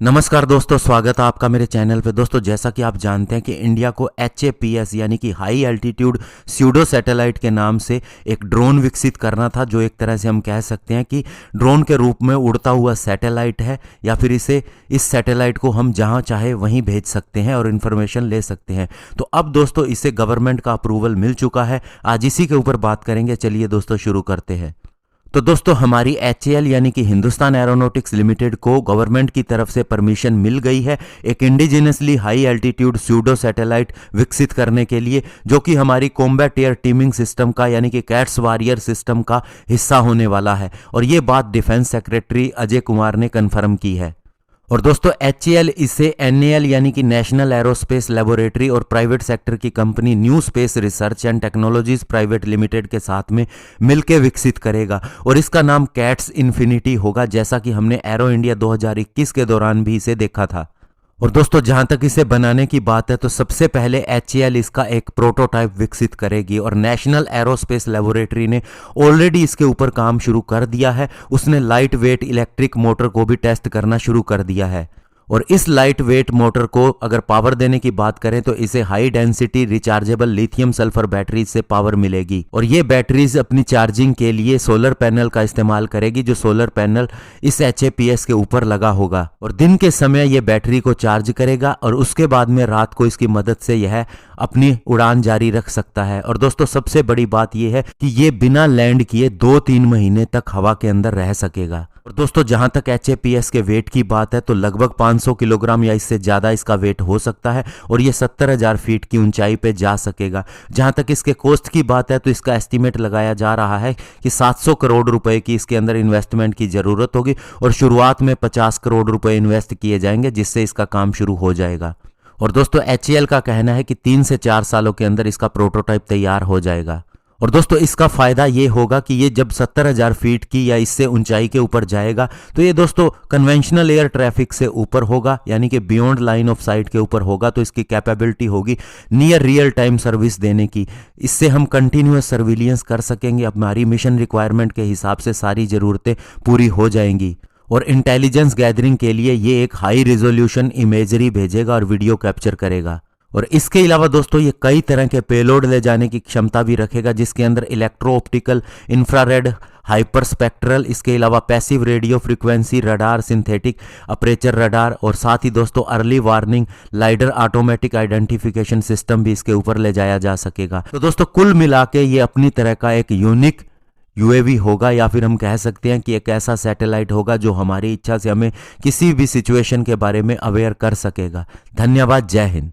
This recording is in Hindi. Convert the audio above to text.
नमस्कार दोस्तों, स्वागत है आपका मेरे चैनल पे। दोस्तों, जैसा कि आप जानते हैं कि इंडिया को HAPS यानी कि हाई एल्टीट्यूड स्यूडो सैटेलाइट के नाम से एक ड्रोन विकसित करना था, जो एक तरह से हम कह सकते हैं कि ड्रोन के रूप में उड़ता हुआ सैटेलाइट है, या फिर इस सैटेलाइट को हम जहां चाहे वहीं भेज सकते हैं और इन्फॉर्मेशन ले सकते हैं। तो अब दोस्तों इसे गवर्नमेंट का अप्रूवल मिल चुका है। आज इसी के ऊपर बात करेंगे। चलिए दोस्तों शुरू करते हैं। तो दोस्तों, हमारी HAL यानी कि हिंदुस्तान एरोनॉटिक्स लिमिटेड को गवर्नमेंट की तरफ से परमिशन मिल गई है एक indigenously high altitude pseudo satellite विकसित करने के लिए, जो कि हमारी कॉम्बैट एयर टीमिंग सिस्टम का यानी कि कैट्स वॉरियर सिस्टम का हिस्सा होने वाला है। और ये बात डिफेंस सेक्रेटरी अजय कुमार ने कन्फर्म की है। और दोस्तों, HAL इसे NAL यानी कि नेशनल एरोस्पेस लेबोरेटरी और प्राइवेट सेक्टर की company new space research and technologies private limited के साथ में मिलकर विकसित करेगा। और इसका नाम कैट्स इन्फिनिटी होगा, जैसा कि हमने एरो इंडिया 2021 के दौरान भी इसे देखा था। और दोस्तों, जहां तक इसे बनाने की बात है तो सबसे पहले HAL इसका एक प्रोटोटाइप विकसित करेगी, और नेशनल एरोस्पेस लेबोरेटरी ने ऑलरेडी इसके ऊपर काम शुरू कर दिया है। उसने लाइट वेट इलेक्ट्रिक मोटर को भी टेस्ट करना शुरू कर दिया है। और इस लाइट वेट मोटर को अगर पावर देने की बात करें तो इसे high density rechargeable lithium sulphur batteries से पावर मिलेगी। और ये बैटरीज अपनी चार्जिंग के लिए सोलर पैनल का इस्तेमाल करेगी, जो सोलर पैनल इस HAPS के ऊपर लगा होगा। और दिन के समय ये बैटरी को चार्ज करेगा और उसके बाद में रात को इसकी मदद से यह अपनी उड़ान जारी रख सकता है। और दोस्तों, सबसे बड़ी बात यह है कि ये बिना लैंड किए 2-3 महीने तक हवा के अंदर रह सकेगा। और दोस्तों, जहां तक HAPS के वेट की बात है तो लगभग 500 किलोग्राम या इससे ज्यादा इसका वेट हो सकता है, और ये 70,000 फीट की ऊंचाई पे जा सकेगा। जहां तक इसके कॉस्ट की बात है तो इसका एस्टीमेट लगाया जा रहा है कि 700 करोड़ रुपए की इसके अंदर इन्वेस्टमेंट की जरूरत होगी, और शुरुआत में 50 करोड़ रुपए इन्वेस्ट किए जाएंगे, जिससे इसका काम शुरू हो जाएगा। और दोस्तों, HAL का कहना है कि 3 से 4 सालों के अंदर इसका प्रोटोटाइप तैयार हो जाएगा। और दोस्तों, इसका फायदा ये होगा कि ये जब 70,000 फीट की या इससे ऊंचाई के ऊपर जाएगा तो ये दोस्तों कन्वेंशनल एयर ट्रैफिक से ऊपर होगा, यानी कि बियॉन्ड लाइन ऑफ साइट के ऊपर होगा। तो इसकी कैपेबिलिटी होगी नियर रियल टाइम सर्विस देने की। इससे हम कंटिन्यूअस सर्विलियंस कर सकेंगे। हमारी मिशन रिक्वायरमेंट के हिसाब से सारी ज़रूरतें पूरी हो जाएंगी। और इंटेलिजेंस गैदरिंग के लिए ये एक हाई रिजोल्यूशन इमेजरी भेजेगा और वीडियो कैप्चर करेगा। और इसके अलावा दोस्तों, ये कई तरह के पेलोड ले जाने की क्षमता भी रखेगा, जिसके अंदर electro optical, infrared, hyper spectral, इसके अलावा passive radio frequency radar, synthetic aperture radar, और साथ ही दोस्तों early warning lidar automatic identification system भी इसके ऊपर ले जाया जा सकेगा। तो दोस्तों, कुल मिला के ये अपनी तरह का एक यूनिक UAV होगा, या फिर हम कह सकते हैं कि एक ऐसा सैटेलाइट होगा जो हमारी इच्छा से हमें किसी भी सिचुएशन के बारे में अवेयर कर सकेगा। धन्यवाद। जय हिंद।